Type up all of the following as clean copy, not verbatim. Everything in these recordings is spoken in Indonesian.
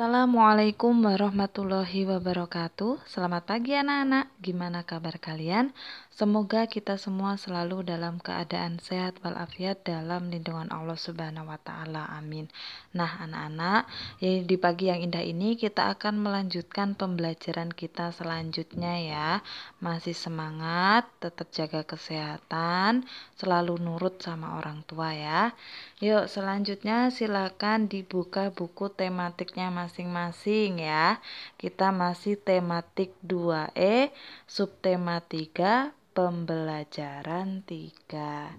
Assalamualaikum warahmatullahi wabarakatuh. Selamat pagi anak-anak. Gimana kabar kalian? Semoga kita semua selalu dalam keadaan sehat walafiat dalam lindungan Allah Subhanahu wa taala. Amin. Nah, anak-anak, di pagi yang indah ini kita akan melanjutkan pembelajaran kita selanjutnya ya. Masih semangat, tetap jaga kesehatan, selalu nurut sama orang tua ya. Yuk, selanjutnya silakan dibuka buku tematiknya masing-masing ya. Kita masih tematik 2E, subtema 3, pembelajaran 3.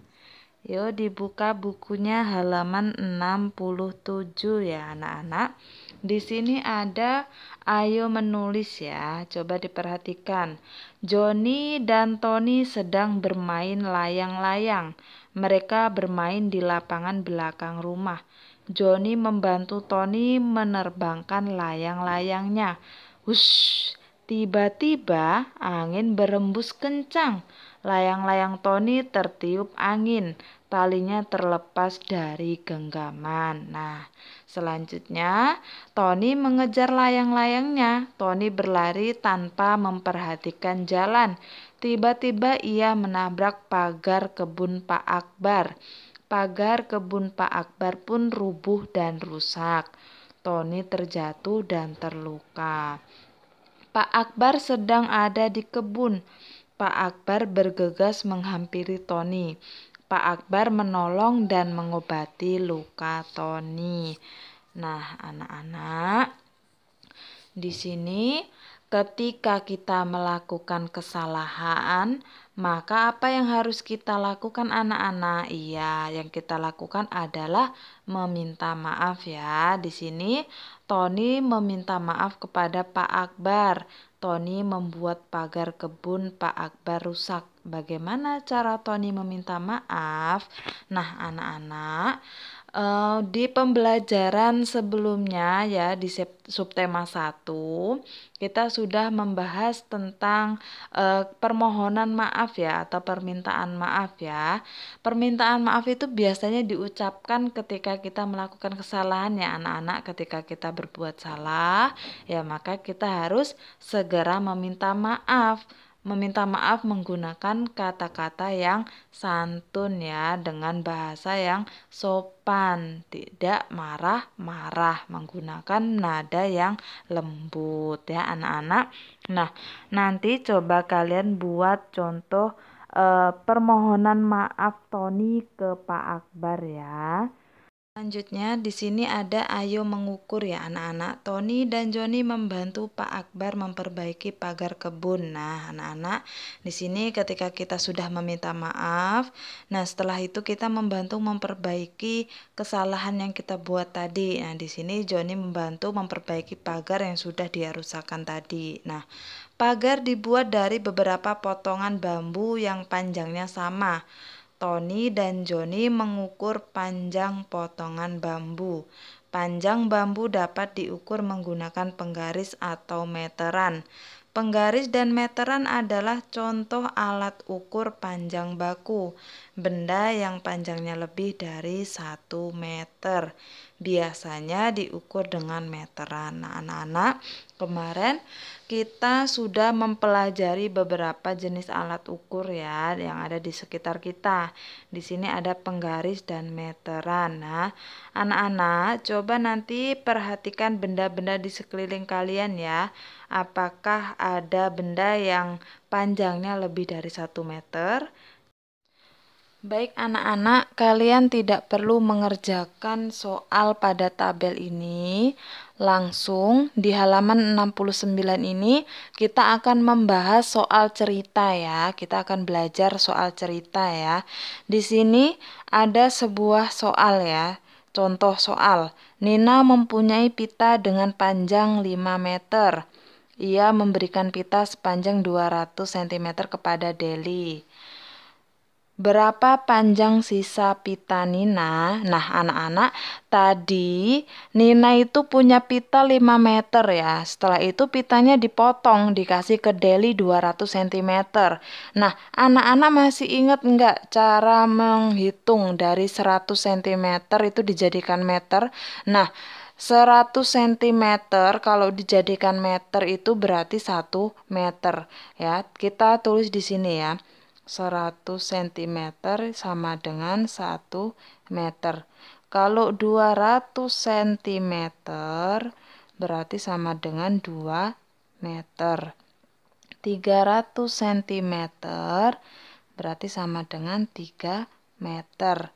Yuk dibuka bukunya halaman 67 ya anak-anak. Di sini ada ayo menulis ya. Coba diperhatikan. Johnny dan Tony sedang bermain layang-layang. Mereka bermain di lapangan belakang rumah. Johnny membantu Tony menerbangkan layang-layangnya. Wush, tiba-tiba angin berembus kencang. Layang-layang Tony tertiup angin. Talinya terlepas dari genggaman. Nah, selanjutnya Tony mengejar layang-layangnya. Tony berlari tanpa memperhatikan jalan. Tiba-tiba ia menabrak pagar kebun Pak Akbar. Pagar kebun Pak Akbar pun rubuh dan rusak. Tony terjatuh dan terluka. Pak Akbar sedang ada di kebun. Pak Akbar bergegas menghampiri Tony. Pak Akbar menolong dan mengobati luka Tony. Nah, anak-anak, di sini ketika kita melakukan kesalahan, maka apa yang harus kita lakukan anak-anak? Iya, yang kita lakukan adalah meminta maaf ya. Di sini Tony meminta maaf kepada Pak Akbar. Tony membuat pagar kebun Pak Akbar rusak. Bagaimana cara Tony meminta maaf? Nah, anak-anak, di pembelajaran sebelumnya ya di subtema 1 kita sudah membahas tentang permohonan maaf ya atau permintaan maaf ya. Permintaan maaf itu biasanya diucapkan ketika kita melakukan kesalahan ya anak-anak. Ketika kita berbuat salah ya maka kita harus segera meminta maaf. Meminta maaf menggunakan kata-kata yang santun ya, dengan bahasa yang sopan, tidak marah-marah, menggunakan nada yang lembut ya anak-anak. Nah, nanti coba kalian buat contoh permohonan maaf Tony ke Pak Akbar ya. Selanjutnya di sini ada ayo mengukur ya anak-anak. Tony dan Johnny membantu Pak Akbar memperbaiki pagar kebun. Nah, anak-anak, di sini ketika kita sudah meminta maaf, nah setelah itu kita membantu memperbaiki kesalahan yang kita buat tadi. Nah, di sini Johnny membantu memperbaiki pagar yang sudah dia rusakkan tadi. Nah, pagar dibuat dari beberapa potongan bambu yang panjangnya sama. Tony dan Johnny mengukur panjang potongan bambu. Panjang bambu dapat diukur menggunakan penggaris atau meteran. Penggaris dan meteran adalah contoh alat ukur panjang baku, benda yang panjangnya lebih dari 1 meter. Biasanya diukur dengan meteran. Nah, anak-anak, kemarin kita sudah mempelajari beberapa jenis alat ukur ya yang ada di sekitar kita. Di sini ada penggaris dan meteran. Nah, anak-anak, coba nanti perhatikan benda-benda di sekeliling kalian ya. Apakah ada benda yang panjangnya lebih dari 1 meter? Baik anak-anak, kalian tidak perlu mengerjakan soal pada tabel ini. Langsung di halaman 69 ini kita akan membahas soal cerita ya. Kita akan belajar soal cerita ya. Di sini ada sebuah soal ya. Contoh soal. Nina mempunyai pita dengan panjang 5 meter. Ia memberikan pita sepanjang 200 cm kepada Deli. Berapa panjang sisa pita Nina? Nah, anak-anak, tadi Nina itu punya pita 5 meter ya. Setelah itu pitanya dipotong, dikasih ke Deli 200 cm. Nah, anak-anak masih ingat nggak cara menghitung dari 100 cm itu dijadikan meter? Nah, 100 cm kalau dijadikan meter itu berarti 1 meter ya. Kita tulis di sini ya. 100 cm sama dengan 1 meter. Kalau 200 cm berarti sama dengan 2 meter. 300 cm berarti sama dengan 3 meter.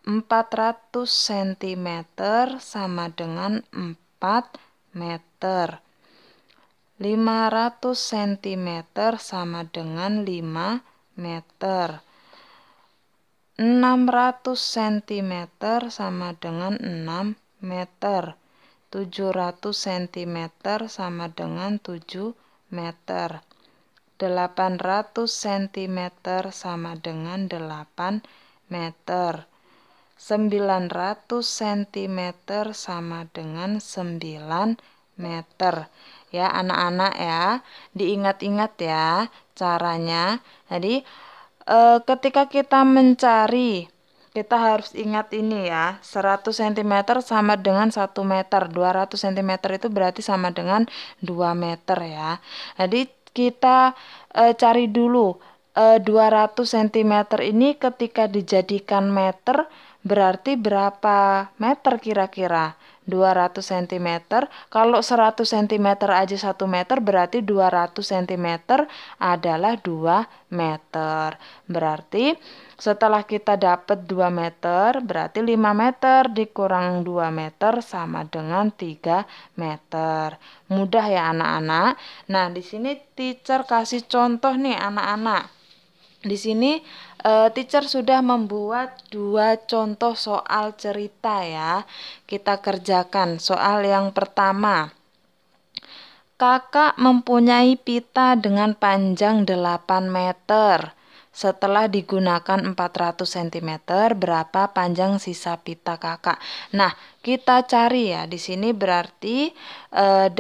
400 cm sama dengan 4 meter. 500 cm sama dengan 5 meter. 600 cm sama dengan 6 meter. 700 cm sama dengan 7 meter. 800 cm sama dengan 8 meter. 900 cm sama dengan 9 meter. Ya anak-anak ya, diingat-ingat ya caranya. Jadi ketika kita mencari, kita harus ingat ini ya, 100 cm sama dengan 1 meter, 200 cm itu berarti sama dengan 2 meter ya. Jadi kita cari dulu 200 cm ini ketika dijadikan meter berarti berapa meter kira-kira? 200 cm. Kalau 100 cm aja 1 meter berarti 200 cm adalah 2 meter. Berarti setelah kita dapat 2 meter berarti 5 meter dikurang 2 meter sama dengan 3 meter. Mudah ya anak-anak. Nah, di sini teacher kasih contoh nih anak-anak. Di sini teacher sudah membuat 2 contoh soal cerita ya. Kita kerjakan. Soal yang pertama. Kakak mempunyai pita dengan panjang 8 meter. Setelah digunakan 400 cm, berapa panjang sisa pita kakak? Nah, kita cari ya. Di sini berarti 8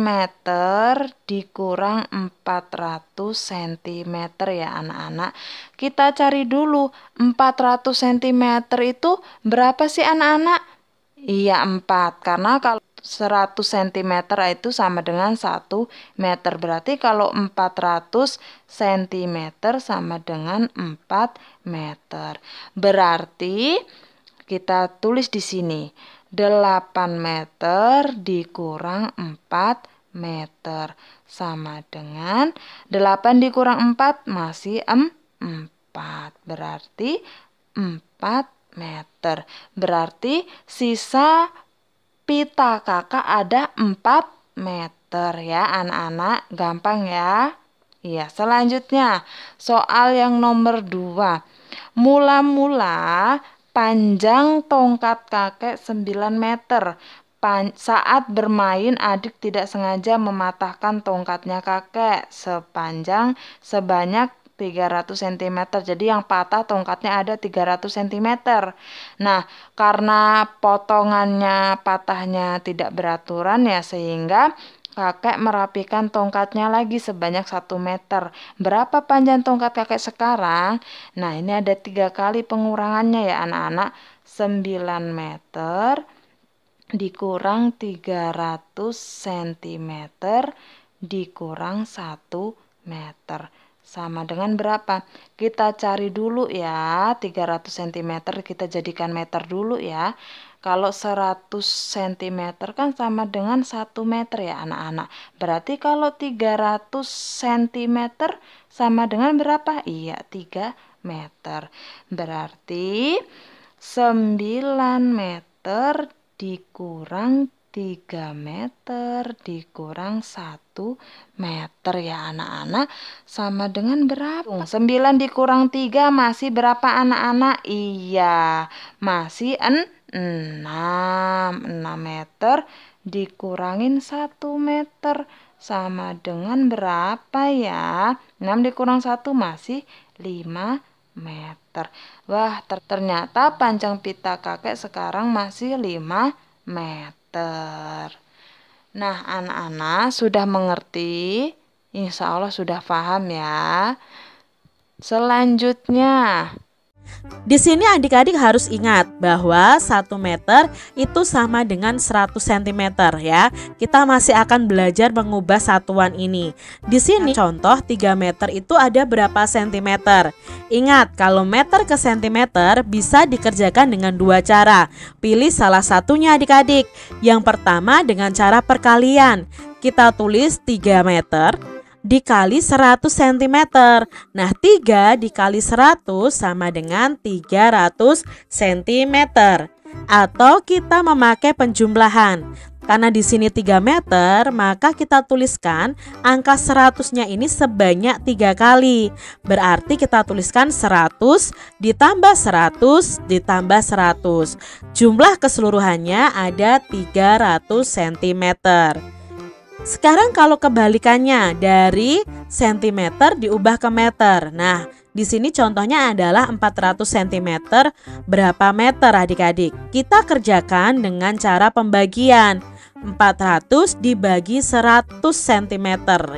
meter dikurang 400 cm ya anak-anak. Kita cari dulu 400 cm itu berapa sih anak-anak? Iya 4, karena kalau 100 cm itu sama dengan 1 meter. Berarti kalau 400 cm sama dengan 4 meter. Berarti kita tulis di sini 8 meter dikurang 4 meter sama dengan 8 dikurang 4 masih 4. Berarti 4 meter. Berarti sisa pita kakak ada 4 meter ya anak-anak. Gampang ya. Iya, selanjutnya soal yang nomor 2. Mula-mula panjang tongkat kakek 9 meter. Saat bermain adik tidak sengaja mematahkan tongkatnya kakek sebanyak 300 cm. Jadi yang patah tongkatnya ada 300 cm. Nah, karena potongannya patahnya tidak beraturan ya sehingga kakek merapikan tongkatnya lagi sebanyak 1 meter. Berapa panjang tongkat kakek sekarang? Nah, ini ada 3 kali pengurangannya ya anak-anak. 9 meter dikurang 300 cm dikurang 1 meter. Sama dengan berapa? Kita cari dulu ya. 300 cm kita jadikan meter dulu ya. Kalau 100 cm kan sama dengan 1 meter ya anak-anak. Berarti kalau 300 cm sama dengan berapa? Iya 3 meter. Berarti 9 meter dikurang 3 meter dikurang 1 meter ya anak-anak sama dengan berapa? 9 dikurang 3 masih berapa anak-anak? Iya, masih 6 meter dikurangin 1 meter sama dengan berapa ya? 6 dikurang 1 masih 5 meter. Wah, ternyata panjang pita kakek sekarang masih 5 meter. Nah, anak-anak sudah mengerti? Insya Allah sudah paham ya. Selanjutnya, Di sini adik-adik harus ingat bahwa 1 meter itu sama dengan 100 cm ya. Kita masih akan belajar mengubah satuan ini. Di sini contoh 3 meter itu ada berapa sentimeter? Ingat, kalau meter ke sentimeter bisa dikerjakan dengan 2 cara. Pilih salah satunya adik-adik. Yang pertama dengan cara perkalian. Kita tulis 3 meter dikali 100 cm. Nah, 3 dikali 100 sama dengan 300 cm. Atau kita memakai penjumlahan. Karena di sini 3 meter, maka kita tuliskan angka 100-nya ini sebanyak 3 kali. Berarti kita tuliskan 100 ditambah 100 ditambah 100. Jumlah keseluruhannya ada 300 cm. Sekarang kalau kebalikannya dari sentimeter diubah ke meter. Nah, di sini contohnya adalah 400 cm. Berapa meter adik-adik? Kita kerjakan dengan cara pembagian. 400 dibagi 100 cm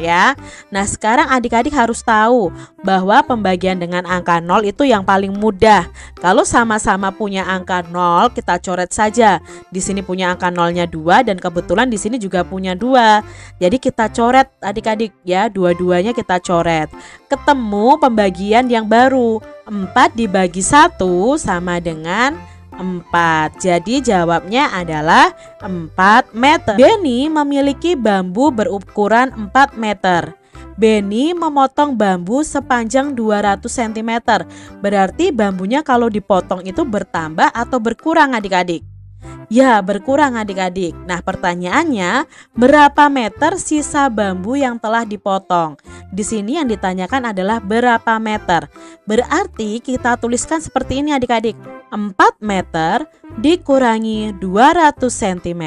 ya. Nah, sekarang adik-adik harus tahu bahwa pembagian dengan angka 0 itu yang paling mudah. Kalau sama-sama punya angka 0, kita coret saja. Di sini punya angka 0-nya 2 dan kebetulan di sini juga punya 2. Jadi kita coret adik-adik ya, dua-duanya kita coret. Ketemu pembagian yang baru. 4 dibagi 1 sama dengan 4. Jadi jawabnya adalah 4 meter. Benny memiliki bambu berukuran 4 meter. Benny memotong bambu sepanjang 200 cm. Berarti bambunya kalau dipotong itu bertambah atau berkurang adik-adik? Ya, berkurang adik-adik. Nah, pertanyaannya, berapa meter sisa bambu yang telah dipotong? Di sini yang ditanyakan adalah berapa meter. Berarti kita tuliskan seperti ini adik-adik. 4 meter dikurangi 200 cm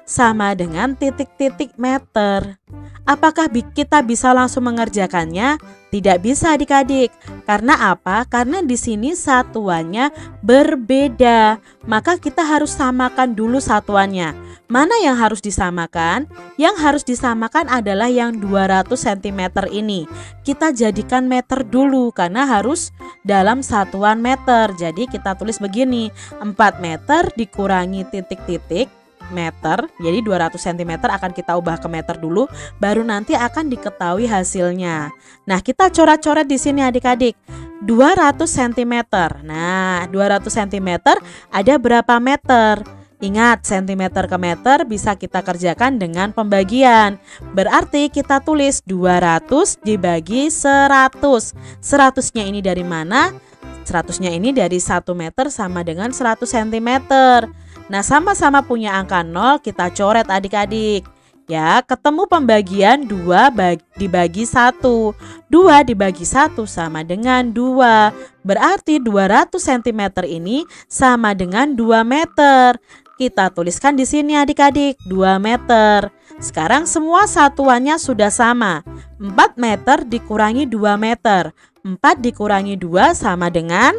sama dengan titik-titik meter. Apakah kita bisa langsung mengerjakannya? Tidak bisa adik-adik. Karena apa? Karena di sini satuannya berbeda. Maka kita harus samakan dulu satuannya. Mana yang harus disamakan? Yang harus disamakan adalah yang 200 cm ini. Kita jadikan meter dulu karena harus dalam satuan meter. Jadi kita tulis begini, 4 meter dikurangi titik-titik meter. Jadi 200 cm akan kita ubah ke meter dulu, baru nanti akan diketahui hasilnya. Nah, kita coret-coret di sini adik-adik. 200 cm. Nah, 200 cm ada berapa meter? Ingat, sentimeter ke meter bisa kita kerjakan dengan pembagian. Berarti kita tulis 200 dibagi 100. 100-nya ini dari mana? 100-nya ini dari 1 meter sama dengan 100 cm. Nah, sama-sama punya angka 0, kita coret adik-adik. Ya, ketemu pembagian 2 dibagi 1. 2 dibagi 1 sama dengan 2. Berarti 200 cm ini sama dengan 2 meter. Kita tuliskan di sini adik-adik, 2 meter. Sekarang semua satuannya sudah sama. 4 meter dikurangi 2 meter. 4 dikurangi 2 sama dengan?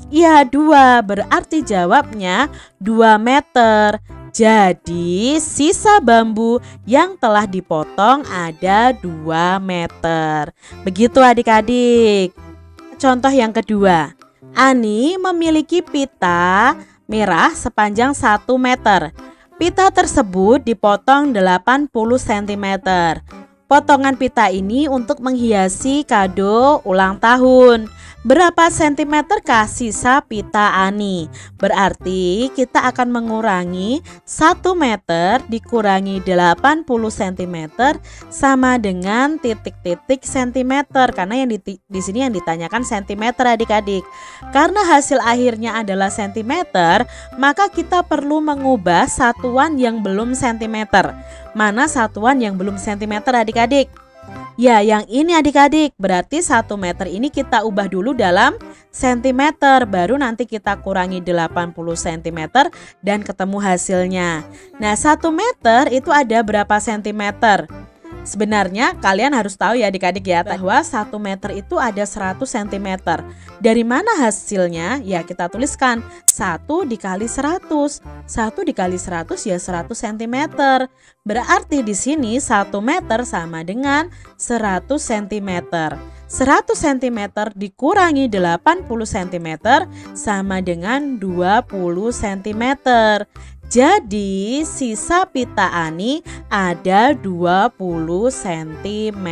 Ya, 2. Berarti jawabnya 2 meter. Jadi sisa bambu yang telah dipotong ada 2 meter. Begitu adik-adik. Contoh yang kedua. Ani memiliki pita merah sepanjang 1 meter. Pita tersebut dipotong 80 cm. Potongan pita ini untuk menghiasi kado ulang tahun. Berapa sentimeter kah sisa pita Ani? Berarti kita akan mengurangi 1 meter dikurangi 80 cm sama dengan titik-titik sentimeter. Karena yang di sini yang ditanyakan sentimeter adik-adik. Karena hasil akhirnya adalah sentimeter, maka kita perlu mengubah satuan yang belum sentimeter. Mana satuan yang belum sentimeter adik-adik? Ya, yang ini adik-adik. Berarti 1 meter ini kita ubah dulu dalam sentimeter. Baru nanti kita kurangi 80 cm dan ketemu hasilnya. Nah, 1 meter itu ada berapa sentimeter? Sebenarnya kalian harus tahu ya adik-adik ya, bahwa 1 meter itu ada 100 cm. Dari mana hasilnya? Ya, kita tuliskan 1 dikali 100. 1 dikali 100 ya 100 cm. Berarti di sini 1 meter sama dengan 100 cm. 100 cm dikurangi 80 cm sama dengan 20 cm. Jadi sisa pita Ani ada 20 cm.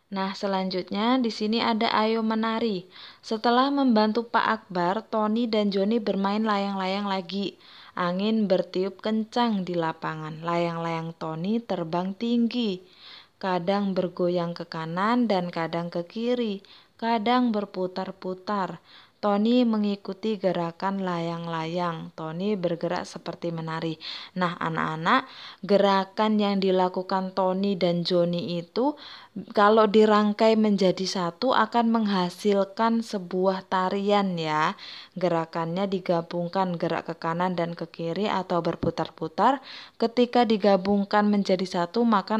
Nah, selanjutnya di sini ada Ayo Menari. Setelah membantu Pak Akbar, Tony dan Joni bermain layang-layang lagi. Angin bertiup kencang di lapangan. Layang-layang Tony terbang tinggi. Kadang bergoyang ke kanan dan kadang ke kiri. Kadang berputar-putar. Tony mengikuti gerakan layang-layang. Tony bergerak seperti menari. Nah, anak-anak, gerakan yang dilakukan Tony dan Joni itu kalau dirangkai menjadi satu akan menghasilkan sebuah tarian ya. Gerakannya digabungkan gerak ke kanan dan ke kiri atau berputar-putar. Ketika digabungkan menjadi satu maka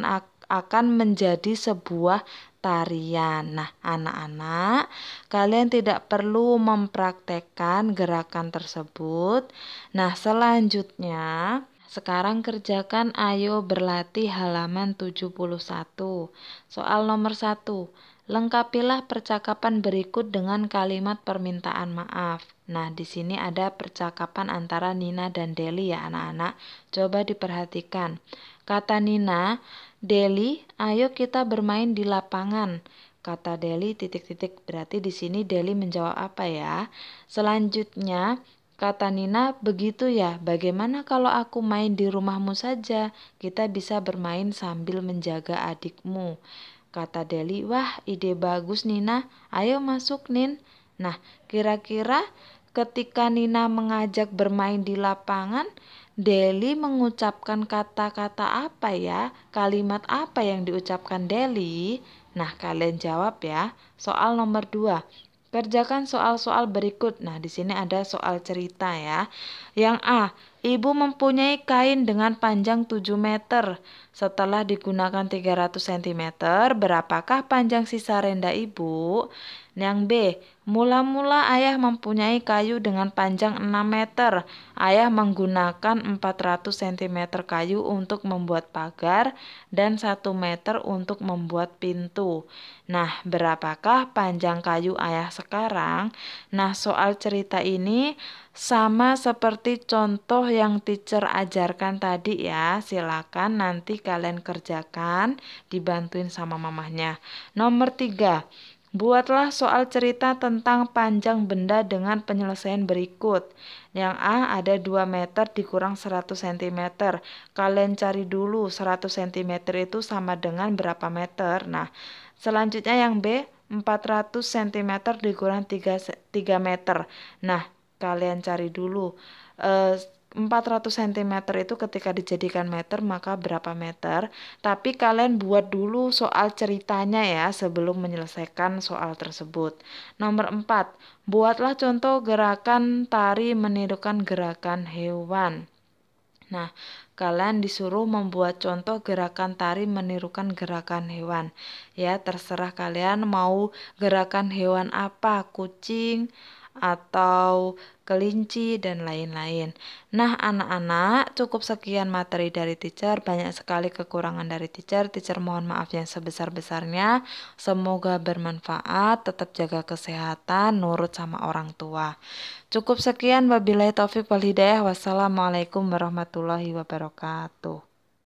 akan menjadi sebuah tarian. Nah, anak-anak, kalian tidak perlu mempraktekkan gerakan tersebut. Nah, selanjutnya sekarang kerjakan Ayo Berlatih halaman 71. Soal nomor 1. Lengkapilah percakapan berikut dengan kalimat permintaan maaf. Nah, di sini ada percakapan antara Nina dan Deli ya anak-anak. Coba diperhatikan. Kata Nina, "Deli, ayo kita bermain di lapangan." Kata Deli titik-titik. Berarti di sini Deli menjawab apa ya? Selanjutnya, kata Nina, "Begitu ya, bagaimana kalau aku main di rumahmu saja? Kita bisa bermain sambil menjaga adikmu." Kata Deli, "Wah, ide bagus Nina. Ayo masuk Nin." Nah, kira-kira ketika Nina mengajak bermain di lapangan, Deli mengucapkan kata-kata apa ya? Kalimat apa yang diucapkan Deli? Nah, kalian jawab ya. Soal nomor 2. Kerjakan soal-soal berikut. Nah, di sini ada soal cerita ya. Yang A, ibu mempunyai kain dengan panjang 7 meter. Setelah digunakan 300 cm, berapakah panjang sisa renda ibu? Yang B, mula-mula ayah mempunyai kayu dengan panjang 6 meter. Ayah menggunakan 400 cm kayu untuk membuat pagar dan 1 meter untuk membuat pintu. Nah, berapakah panjang kayu ayah sekarang? Nah, soal cerita ini sama seperti contoh yang teacher ajarkan tadi ya. Silakan nanti kalian kerjakan, dibantuin sama mamahnya. Nomor 3. Buatlah soal cerita tentang panjang benda dengan penyelesaian berikut. Yang A ada 2 meter dikurang 100 cm. Kalian cari dulu 100 cm itu sama dengan berapa meter. Nah, selanjutnya yang B 400 cm dikurang 3 meter. Nah, kalian cari dulu 400 cm itu ketika dijadikan meter maka berapa meter. Tapi kalian buat dulu soal ceritanya ya sebelum menyelesaikan soal tersebut. Nomor 4. Buatlah contoh gerakan tari menirukan gerakan hewan. Nah, kalian disuruh membuat contoh gerakan tari menirukan gerakan hewan. Ya, terserah kalian mau gerakan hewan apa, kucing atau kelinci dan lain-lain. Nah, anak-anak, cukup sekian materi dari teacher. Banyak sekali kekurangan dari teacher. Teacher mohon maaf yang sebesar-besarnya. Semoga bermanfaat, tetap jaga kesehatan, nurut sama orang tua. Cukup sekian, wabillahi taufik wal hidayah. Wassalamualaikum warahmatullahi wabarakatuh.